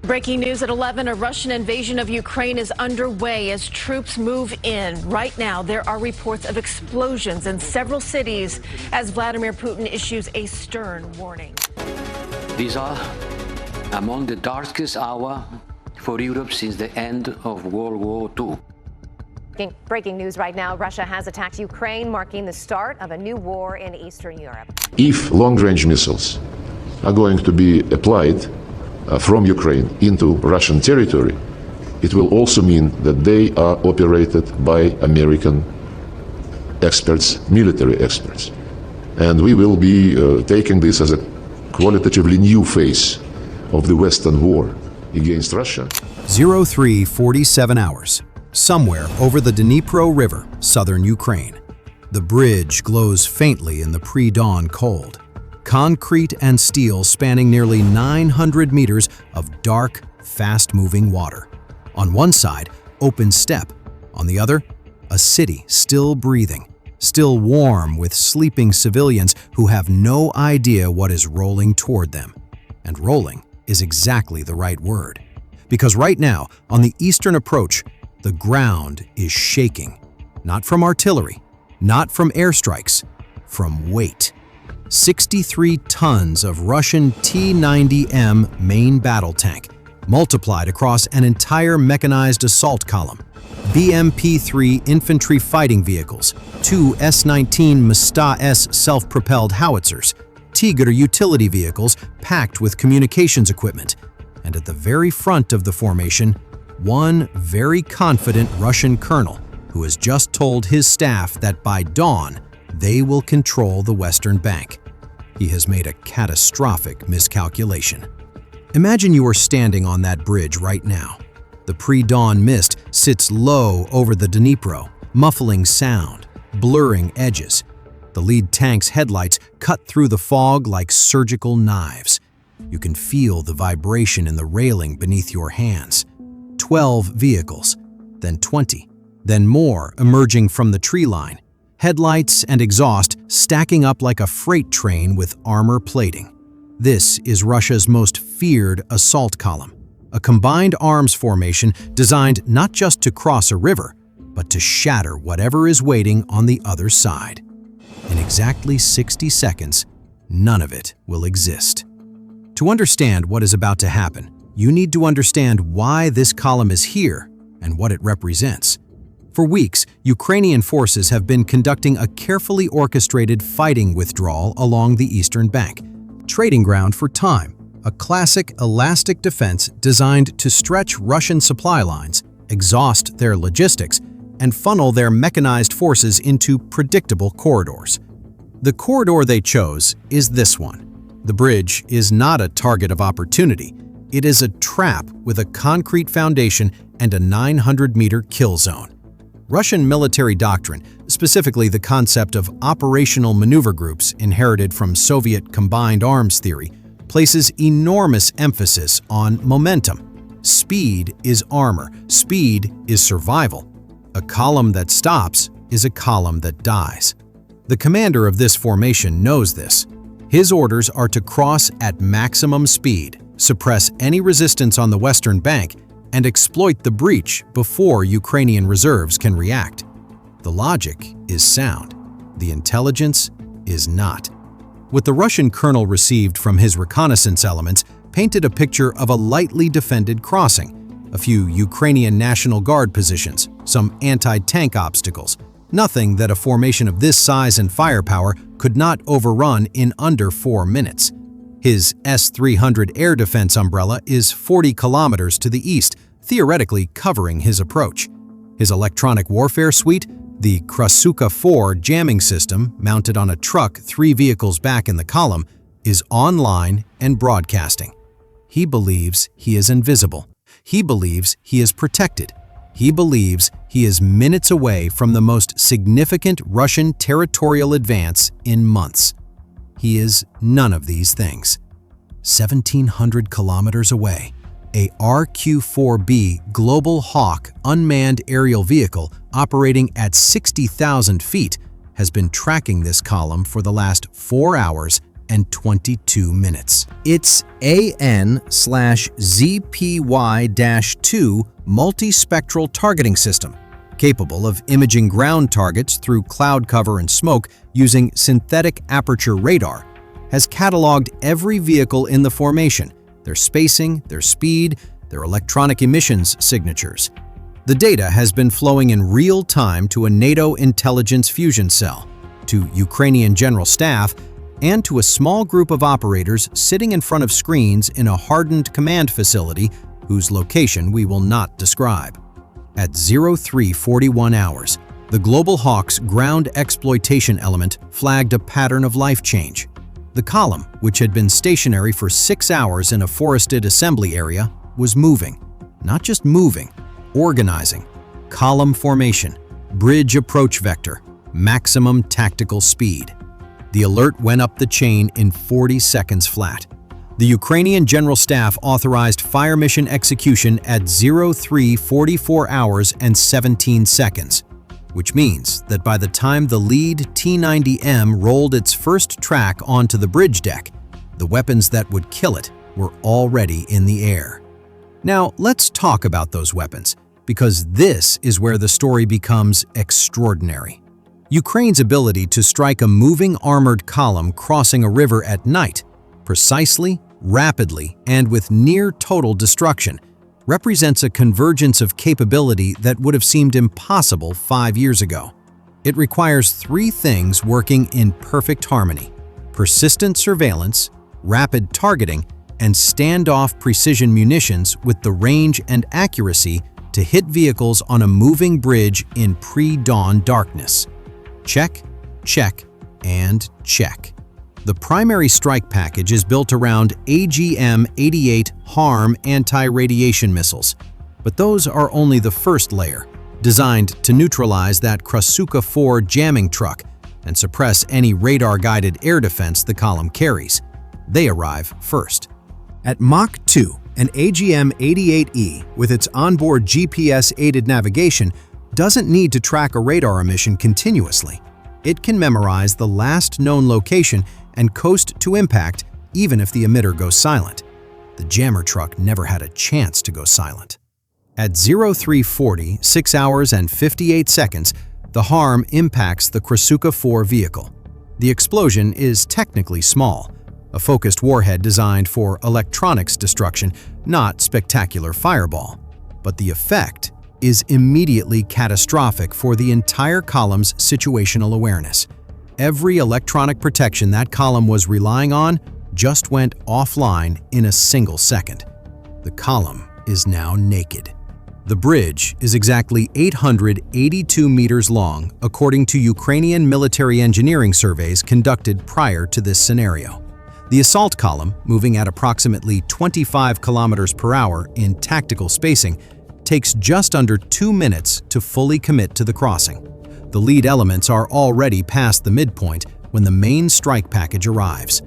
Breaking news at 11, a Russian invasion of Ukraine is underway as troops move in. Right now, there are reports of explosions in several cities as Vladimir Putin issues a stern warning. These are among the darkest hours for Europe since the end of World War II. Breaking news right now, Russia has attacked Ukraine, marking the start of a new war in Eastern Europe. If long-range missiles are going to be applied from Ukraine into Russian territory, it will also mean that they are operated by American experts, military experts. And we will be taking this as a qualitatively new phase of the Western war against Russia. 03:47 hours, somewhere over the Dnipro River, southern Ukraine. The bridge glows faintly in the pre-dawn cold. Concrete and steel spanning nearly 900 meters of dark, fast-moving water. On one side, open steppe. On the other, a city still breathing, still warm with sleeping civilians who have no idea what is rolling toward them. And rolling is exactly the right word. Because right now, on the eastern approach, the ground is shaking. Not from artillery, not from airstrikes, from weight. 63 tons of Russian T-90M main battle tank, multiplied across an entire mechanized assault column, BMP-3 infantry fighting vehicles, 2 S-19 Msta-S self-propelled howitzers, Tiger utility vehicles packed with communications equipment, and at the very front of the formation, one very confident Russian colonel who has just told his staff that by dawn, they will control the Western Bank. He has made a catastrophic miscalculation. Imagine you are standing on that bridge right now. The pre-dawn mist sits low over the Dnipro, muffling sound, blurring edges. The lead tank's headlights cut through the fog like surgical knives. You can feel the vibration in the railing beneath your hands. 12 vehicles, then 20, then more emerging from the tree line. Headlights and exhaust stacking up like a freight train with armor plating. This is Russia's most feared assault column, a combined arms formation designed not just to cross a river, but to shatter whatever is waiting on the other side. In exactly 60 seconds, none of it will exist. To understand what is about to happen, you need to understand why this column is here and what it represents. For weeks, Ukrainian forces have been conducting a carefully orchestrated fighting withdrawal along the eastern bank, trading ground for time, a classic elastic defense designed to stretch Russian supply lines, exhaust their logistics, and funnel their mechanized forces into predictable corridors. The corridor they chose is this one. The bridge is not a target of opportunity. It is a trap with a concrete foundation and a 900-meter kill zone. Russian military doctrine, specifically the concept of operational maneuver groups inherited from Soviet combined arms theory, places enormous emphasis on momentum. Speed is armor. Speed is survival. A column that stops is a column that dies. The commander of this formation knows this. His orders are to cross at maximum speed, suppress any resistance on the Western Bank, and exploit the breach before Ukrainian reserves can react. The logic is sound. The intelligence is not. What the Russian colonel received from his reconnaissance elements painted a picture of a lightly defended crossing, a few Ukrainian National Guard positions, some anti-tank obstacles, nothing that a formation of this size and firepower could not overrun in under 4 minutes. His S-300 air defense umbrella is 40 kilometers to the east, theoretically covering his approach. His electronic warfare suite, the Krasuka-4 jamming system mounted on a truck 3 vehicles back in the column, is online and broadcasting. He believes he is invisible. He believes he is protected. He believes he is minutes away from the most significant Russian territorial advance in months. He is none of these things. 1,700 kilometers away, a RQ-4B Global Hawk unmanned aerial vehicle operating at 60,000 feet has been tracking this column for the last 4 hours and 22 It's AN/ZPY-2 multispectral targeting system, capable of imaging ground targets through cloud cover and smoke using synthetic aperture radar, has cataloged every vehicle in the formation, their spacing, their speed, their electronic emissions signatures. The data has been flowing in real time to a NATO intelligence fusion cell, to Ukrainian General Staff, and to a small group of operators sitting in front of screens in a hardened command facility whose location we will not describe. At 0341 hours, the Global Hawk's ground exploitation element flagged a pattern of life change. The column, which had been stationary for 6 hours in a forested assembly area, was moving. Not just moving, organizing. Column formation, bridge approach vector, maximum tactical speed. The alert went up the chain in 40 seconds flat. The Ukrainian General Staff authorized fire mission execution at 0344 hours and 17 seconds, which means that by the time the lead T-90M rolled its first track onto the bridge deck, the weapons that would kill it were already in the air. Now, let's talk about those weapons, because this is where the story becomes extraordinary. Ukraine's ability to strike a moving armored column crossing a river at night, precisely, rapidly, and with near total destruction, represents a convergence of capability that would have seemed impossible 5 years ago. It requires 3 things working in perfect harmony: persistent surveillance, rapid targeting, and standoff precision munitions with the range and accuracy to hit vehicles on a moving bridge in pre-dawn darkness. Check, check, and check. The primary strike package is built around AGM-88 HARM anti-radiation missiles, but those are only the first layer, designed to neutralize that Krasuka 4 jamming truck and suppress any radar-guided air defense the column carries. They arrive first. At Mach 2, an AGM-88E with its onboard GPS-aided navigation doesn't need to track a radar emission continuously. It can memorize the last known location and coast to impact even if the emitter goes silent. The jammer truck never had a chance to go silent. At 0340, 6 hours and 58 seconds, the HARM impacts the Krasuka 4 vehicle. The explosion is technically small, a focused warhead designed for electronics destruction, not spectacular fireball. But the effect is immediately catastrophic for the entire column's situational awareness. Every electronic protection that column was relying on just went offline in a single second. The column is now naked. The bridge is exactly 882 meters long, according to Ukrainian military engineering surveys conducted prior to this scenario. The assault column, moving at approximately 25 kilometers per hour in tactical spacing, takes just under 2 minutes to fully commit to the crossing. The lead elements are already past the midpoint when the main strike package arrives.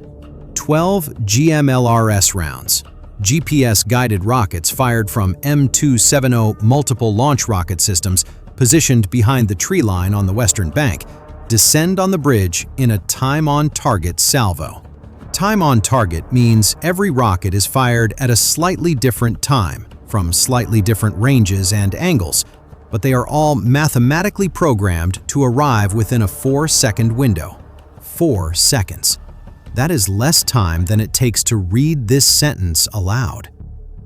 12 GMLRS rounds, GPS-guided rockets fired from M270 multiple launch rocket systems positioned behind the tree line on the western bank, descend on the bridge in a time-on-target salvo. Time on target means every rocket is fired at a slightly different time, from slightly different ranges and angles, but they are all mathematically programmed to arrive within a 4-second window. 4 seconds. That is less time than it takes to read this sentence aloud.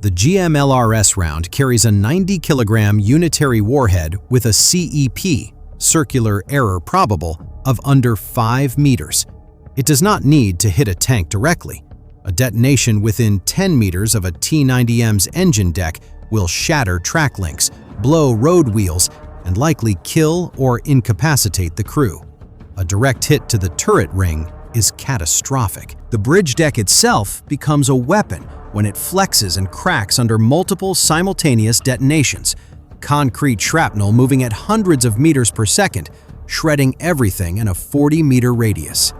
The GMLRS round carries a 90-kilogram unitary warhead with a CEP, circular error probable, of under 5 meters. It does not need to hit a tank directly. A detonation within 10 meters of a T-90M's engine deck will shatter track links, blow road wheels, and likely kill or incapacitate the crew. A direct hit to the turret ring is catastrophic. The bridge deck itself becomes a weapon when it flexes and cracks under multiple simultaneous detonations. Concrete shrapnel moving at hundreds of meters per second, shredding everything in a 40-meter radius.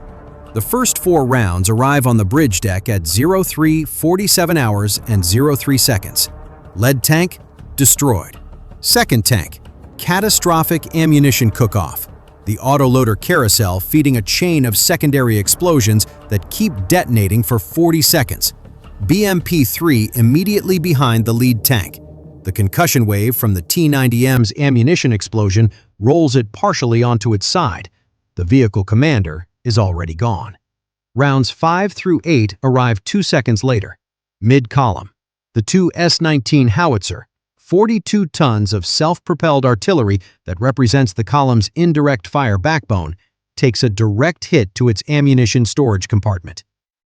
The first 4 rounds arrive on the bridge deck at 0347 hours and 03 seconds. Lead tank, destroyed. Second tank, catastrophic ammunition cook-off. the autoloader carousel feeding a chain of secondary explosions that keep detonating for 40 seconds. BMP-3 immediately behind the lead tank. The concussion wave from the T-90M's ammunition explosion rolls it partially onto its side. The vehicle commander is already gone. Rounds 5 through 8 arrive 2 seconds later. Mid-column, the two S-19 howitzer, 42 tons of self-propelled artillery that represents the column's indirect fire backbone, takes a direct hit to its ammunition storage compartment.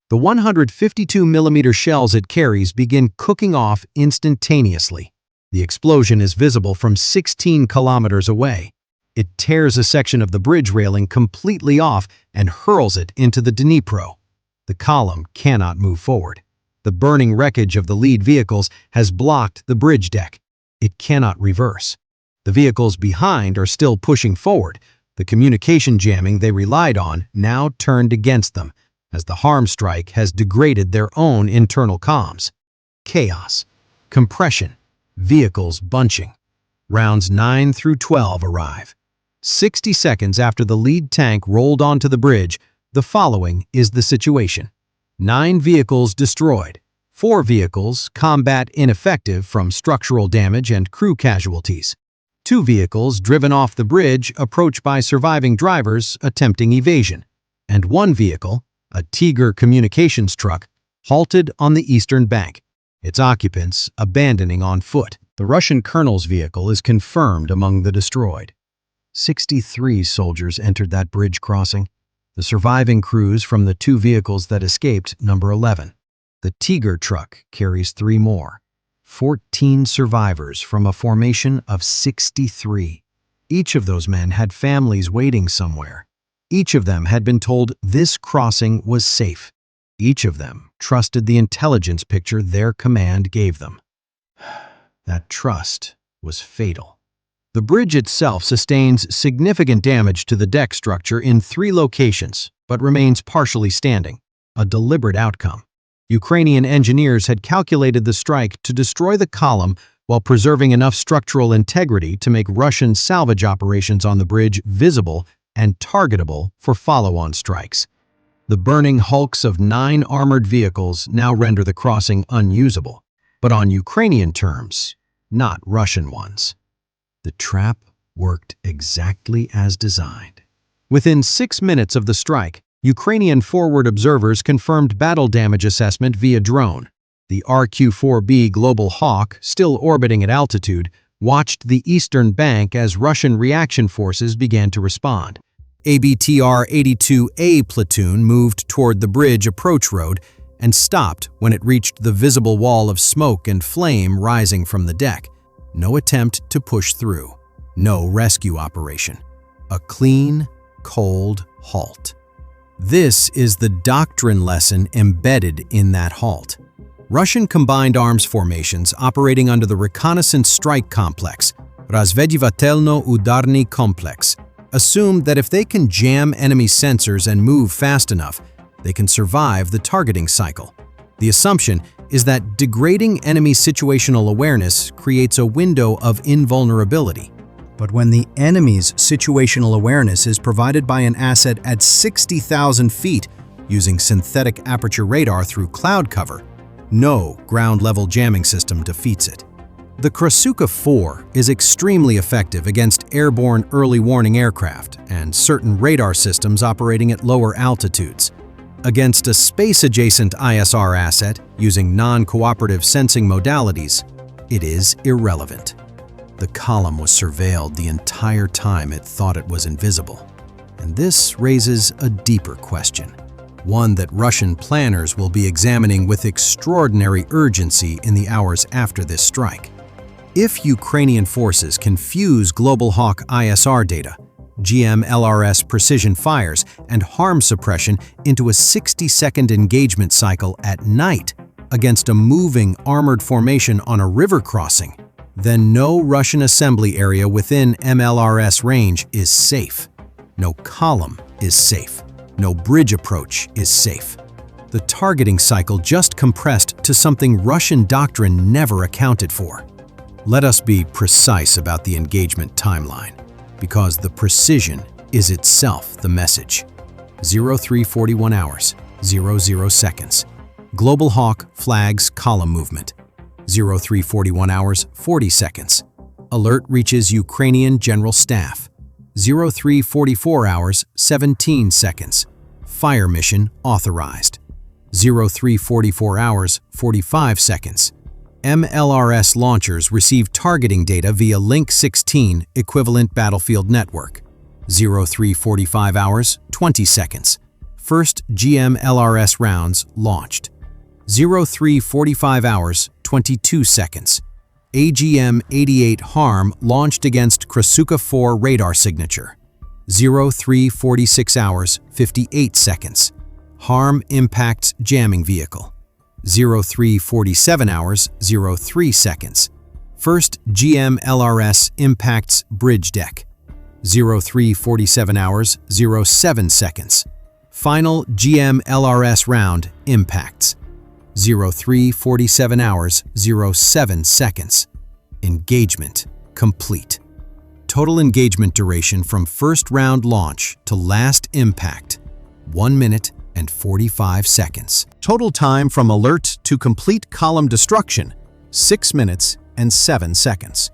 The 152mm shells it carries begin cooking off instantaneously. The explosion is visible from 16 kilometers away. It tears a section of the bridge railing completely off and hurls it into the Dnipro. The column cannot move forward. The burning wreckage of the lead vehicles has blocked the bridge deck. It cannot reverse. The vehicles behind are still pushing forward. The communication jamming they relied on now turned against them, as the harm strike has degraded their own internal comms. Chaos, compression, vehicles bunching. Rounds 9 through 12 arrive. 60 seconds after the lead tank rolled onto the bridge, the following is the situation. 9 vehicles destroyed. 4 vehicles combat ineffective from structural damage and crew casualties. 2 vehicles driven off the bridge approached by surviving drivers attempting evasion. And 1 vehicle, a Tiger communications truck, halted on the eastern bank, its occupants abandoning on foot. The Russian colonel's vehicle is confirmed among the destroyed. 63 soldiers entered that bridge crossing. The surviving crews from the 2 vehicles that escaped number 11. The Tiger truck carries 3 more. 14 survivors from a formation of 63. Each of those men had families waiting somewhere. Each of them had been told this crossing was safe. Each of them trusted the intelligence picture their command gave them. That trust was fatal. The bridge itself sustains significant damage to the deck structure in 3 locations, but remains partially standing, a deliberate outcome. Ukrainian engineers had calculated the strike to destroy the column while preserving enough structural integrity to make Russian salvage operations on the bridge visible and targetable for follow-on strikes. The burning hulks of 9 armored vehicles now render the crossing unusable, but on Ukrainian terms, not Russian ones. The trap worked exactly as designed. Within 6 minutes of the strike, Ukrainian forward observers confirmed battle damage assessment via drone. The RQ-4B Global Hawk, still orbiting at altitude, watched the eastern bank as Russian reaction forces began to respond. ABTR-82A platoon moved toward the bridge approach road and stopped when it reached the visible wall of smoke and flame rising from the deck. No attempt to push through. No rescue operation. A clean, cold halt. This is the doctrine lesson embedded in that halt. Russian combined arms formations operating under the Reconnaissance Strike Complex, Razvedivatelno-Udarny Complex, assume that if they can jam enemy sensors and move fast enough, they can survive the targeting cycle. The assumption is that degrading enemy situational awareness creates a window of invulnerability. But when the enemy's situational awareness is provided by an asset at 60,000 feet using synthetic aperture radar through cloud cover, no ground-level jamming system defeats it. The Krasuka 4 is extremely effective against airborne early warning aircraft and certain radar systems operating at lower altitudes. Against a space-adjacent ISR asset using non-cooperative sensing modalities, it is irrelevant. The column was surveilled the entire time it thought it was invisible. And this raises a deeper question, one that Russian planners will be examining with extraordinary urgency in the hours after this strike. If Ukrainian forces can fuse Global Hawk ISR data, GMLRS precision fires, and harm suppression into a 60-second engagement cycle at night against a moving armored formation on a river crossing, then no Russian assembly area within MLRS range is safe. No column is safe. No bridge approach is safe. The targeting cycle just compressed to something Russian doctrine never accounted for. Let us be precise about the engagement timeline, because the precision is itself the message. 0341 hours, 00 seconds. Global Hawk flags column movement. 0341 hours, 40 seconds. Alert reaches Ukrainian General Staff. 0344 hours, 17 seconds. Fire mission authorized. 0344 hours, 45 seconds. GMLRS launchers receive targeting data via Link 16 equivalent battlefield network. 0345 hours, 20 seconds. First GMLRS rounds launched. 0345 hours, 22 seconds. AGM-88 HARM launched against Krasuka 4 radar signature. 0346 hours, 58 seconds. HARM impacts jamming vehicle. 0347 hours, 03 seconds. First GMLRS impacts bridge deck. 0347 hours, 07 seconds. Final GMLRS round impacts. 0347 hours, 07 seconds. Engagement complete. Total engagement duration from first round launch to last impact, 1 minute and 45 seconds. Total time from alert to complete column destruction, 6 minutes and 7 seconds.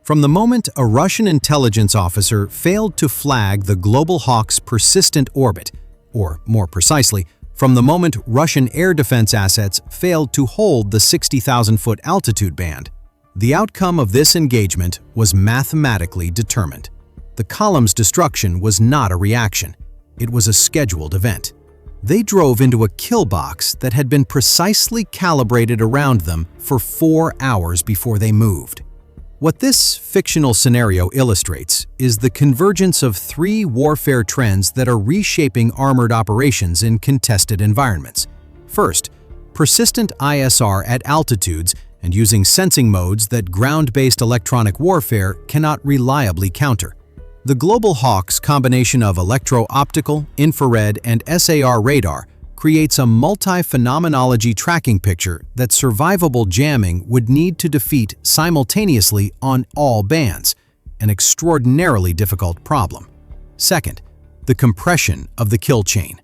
From the moment a Russian intelligence officer failed to flag the Global Hawk's persistent orbit, or more precisely, from the moment Russian air defense assets failed to hold the 60,000-foot altitude band, the outcome of this engagement was mathematically determined. The column's destruction was not a reaction. It was a scheduled event. They drove into a kill box that had been precisely calibrated around them for 4 hours before they moved. What this fictional scenario illustrates is the convergence of 3 warfare trends that are reshaping armored operations in contested environments. First, persistent ISR at altitudes and using sensing modes that ground-based electronic warfare cannot reliably counter. The Global Hawk's combination of electro-optical, infrared, and SAR radar creates a multi-phenomenology tracking picture that survivable jamming would need to defeat simultaneously on all bands, an extraordinarily difficult problem. Second, the compression of the kill chain.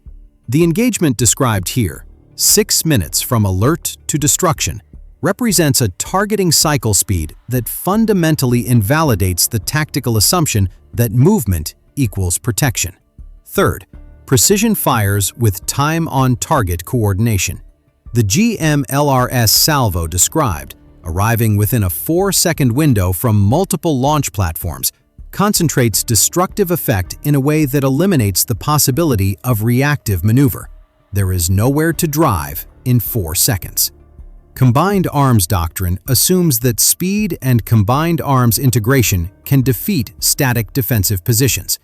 The engagement described here, 6 minutes from alert to destruction, represents a targeting cycle speed that fundamentally invalidates the tactical assumption that movement equals protection. Third, precision fires with time-on-target coordination. The GMLRS salvo described, arriving within a 4-second window from multiple launch platforms, concentrates destructive effect in a way that eliminates the possibility of reactive maneuver. There is nowhere to drive in 4 seconds. Combined arms doctrine assumes that speed and combined arms integration can defeat static defensive positions.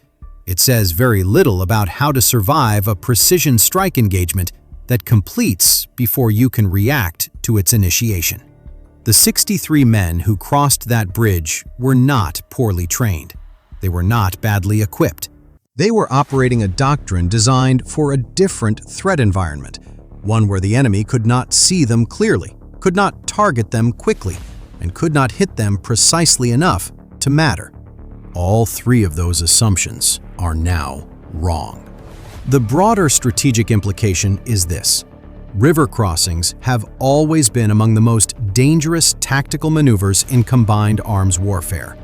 It says very little about how to survive a precision strike engagement that completes before you can react to its initiation. The 63 men who crossed that bridge were not poorly trained. They were not badly equipped. They were operating a doctrine designed for a different threat environment, one where the enemy could not see them clearly, could not target them quickly, and could not hit them precisely enough to matter. All 3 of those assumptions are now wrong. The broader strategic implication is this: river crossings have always been among the most dangerous tactical maneuvers in combined arms warfare.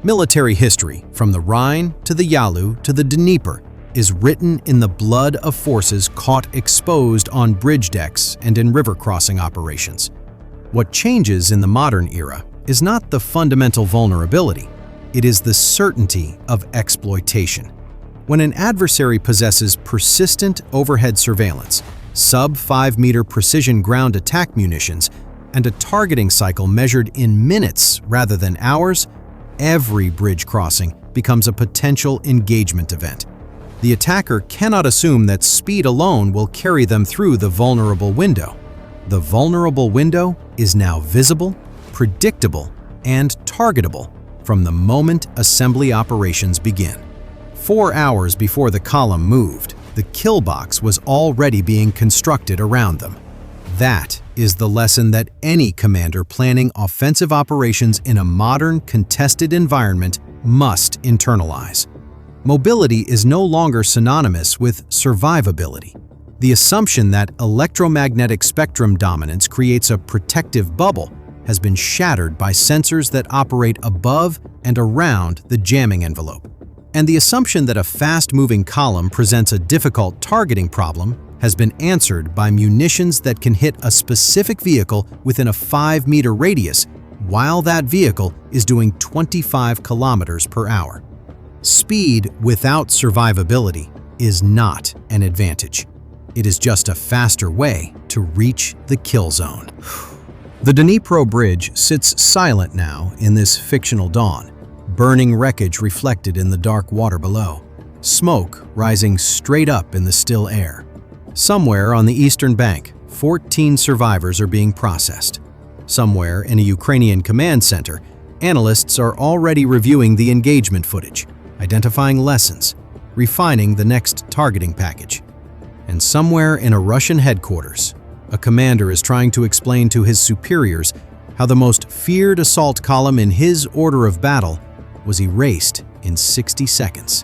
Military history, from the Rhine to the Yalu to the Dnieper, is written in the blood of forces caught exposed on bridge decks and in river crossing operations. What changes in the modern era is not the fundamental vulnerability, it is the certainty of exploitation. When an adversary possesses persistent overhead surveillance, sub-5-meter precision ground attack munitions, and a targeting cycle measured in minutes rather than hours, every bridge crossing becomes a potential engagement event. The attacker cannot assume that speed alone will carry them through the vulnerable window. The vulnerable window is now visible, predictable, and targetable from the moment assembly operations begin. 4 hours before the column moved, the kill box was already being constructed around them. That is the lesson that any commander planning offensive operations in a modern, contested environment must internalize. Mobility is no longer synonymous with survivability. The assumption that electromagnetic spectrum dominance creates a protective bubble has been shattered by sensors that operate above and around the jamming envelope. And the assumption that a fast-moving column presents a difficult targeting problem has been answered by munitions that can hit a specific vehicle within a 5-meter radius while that vehicle is doing 25 kilometers per hour. Speed without survivability is not an advantage. It is just a faster way to reach the kill zone. The Dnipro Bridge sits silent now in this fictional dawn, burning wreckage reflected in the dark water below, smoke rising straight up in the still air. Somewhere on the eastern bank, 14 survivors are being processed. Somewhere in a Ukrainian command center, analysts are already reviewing the engagement footage, identifying lessons, refining the next targeting package. And somewhere in a Russian headquarters, a commander is trying to explain to his superiors how the most feared assault column in his order of battle was erased in 60 seconds.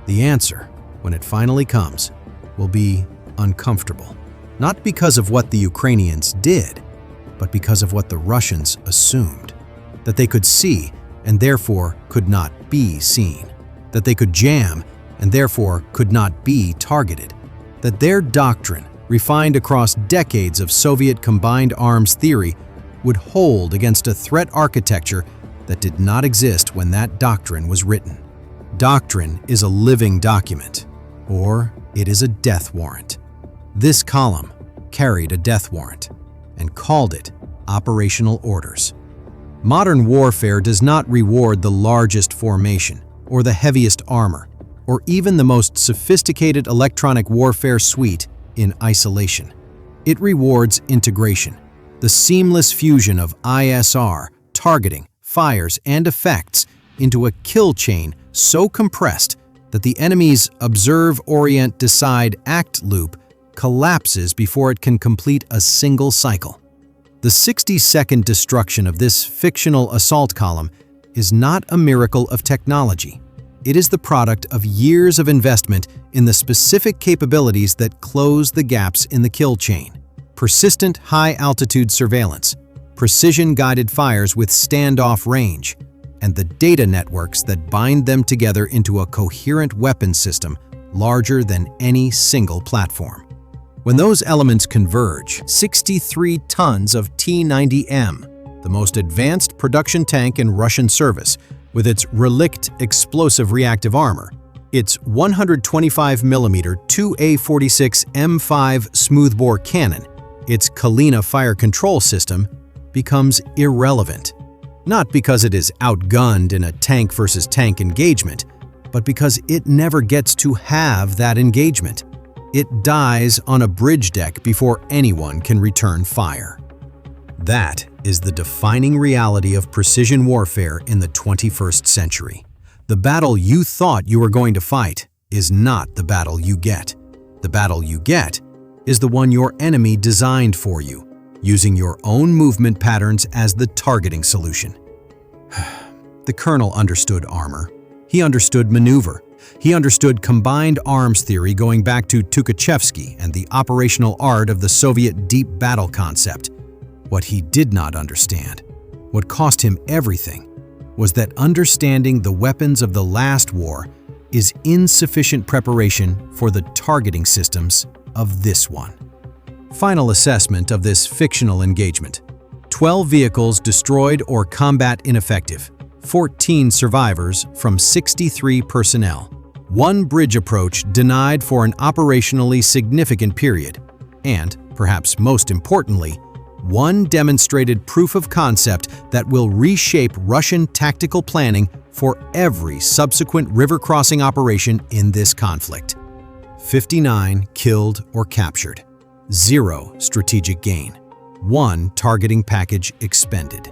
The answer, when it finally comes, will be uncomfortable. Not because of what the Ukrainians did, but because of what the Russians assumed. That they could see and therefore could not be seen. That they could jam and therefore could not be targeted. That their doctrine, refined across decades of Soviet combined arms theory, would hold against a threat architecture that did not exist when that doctrine was written. Doctrine is a living document, or it is a death warrant. This column carried a death warrant and called it operational orders. Modern warfare does not reward the largest formation, or the heaviest armor, or even the most sophisticated electronic warfare suite in isolation. It rewards integration, the seamless fusion of ISR, targeting, fires, and effects into a kill chain so compressed that the enemy's observe, orient, decide, act loop collapses before it can complete a single cycle. The 60-second destruction of this fictional assault column is not a miracle of technology. It is the product of years of investment in the specific capabilities that close the gaps in the kill chain. Persistent high-altitude surveillance, precision-guided fires with standoff range, and the data networks that bind them together into a coherent weapon system larger than any single platform. When those elements converge, 63 tons of T-90M, the most advanced production tank in Russian service, with its relict explosive reactive armor, its 125mm 2A46 M5 smoothbore cannon, its Kalina fire control system, becomes irrelevant. Not because it is outgunned in a tank versus tank engagement, but because it never gets to have that engagement. It dies on a bridge deck before anyone can return fire. That is the defining reality of precision warfare in the 21st century. The battle you thought you were going to fight is not the battle you get. The battle you get is the one your enemy designed for you, using your own movement patterns as the targeting solution. The colonel understood armor. He understood maneuver. He understood combined arms theory going back to Tukhachevsky and the operational art of the Soviet deep battle concept. What he did not understand, what cost him everything, was that understanding the weapons of the last war is insufficient preparation for the targeting systems of this one. Final assessment of this fictional engagement. 12 vehicles destroyed or combat ineffective. 14 survivors from 63 personnel. 1 bridge approach denied for an operationally significant period. And, perhaps most importantly, 1 demonstrated proof of concept that will reshape Russian tactical planning for every subsequent river crossing operation in this conflict. 59 killed or captured. 0 strategic gain. 1 targeting package expended.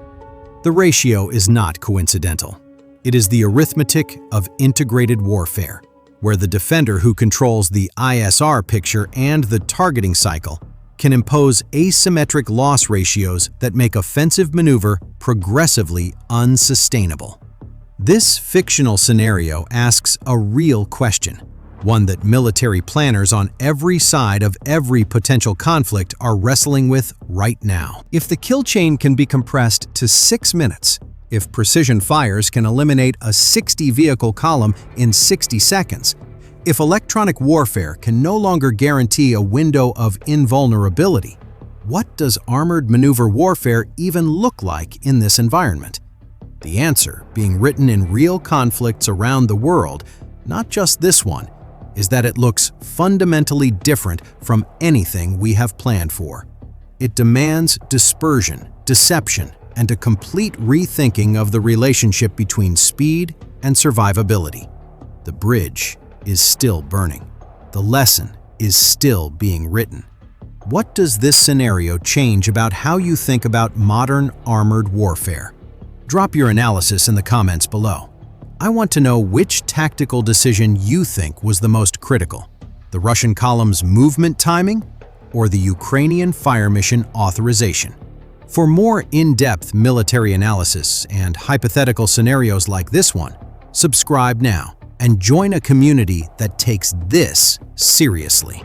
The ratio is not coincidental. It is the arithmetic of integrated warfare, where the defender who controls the ISR picture and the targeting cycle can impose asymmetric loss ratios that make offensive maneuver progressively unsustainable. This fictional scenario asks a real question, one that military planners on every side of every potential conflict are wrestling with right now. If the kill chain can be compressed to 6 minutes, if precision fires can eliminate a 60-vehicle column in 60 seconds, if electronic warfare can no longer guarantee a window of invulnerability, what does armored maneuver warfare even look like in this environment? The answer, being written in real conflicts around the world, not just this one, is that it looks fundamentally different from anything we have planned for. It demands dispersion, deception, and a complete rethinking of the relationship between speed and survivability. The bridge is still burning. The lesson is still being written. What does this scenario change about how you think about modern armored warfare? Drop your analysis in the comments below. I want to know which tactical decision you think was the most critical: the Russian column's movement timing or the Ukrainian fire mission authorization? For more in-depth military analysis and hypothetical scenarios like this one, subscribe now and join a community that takes this seriously.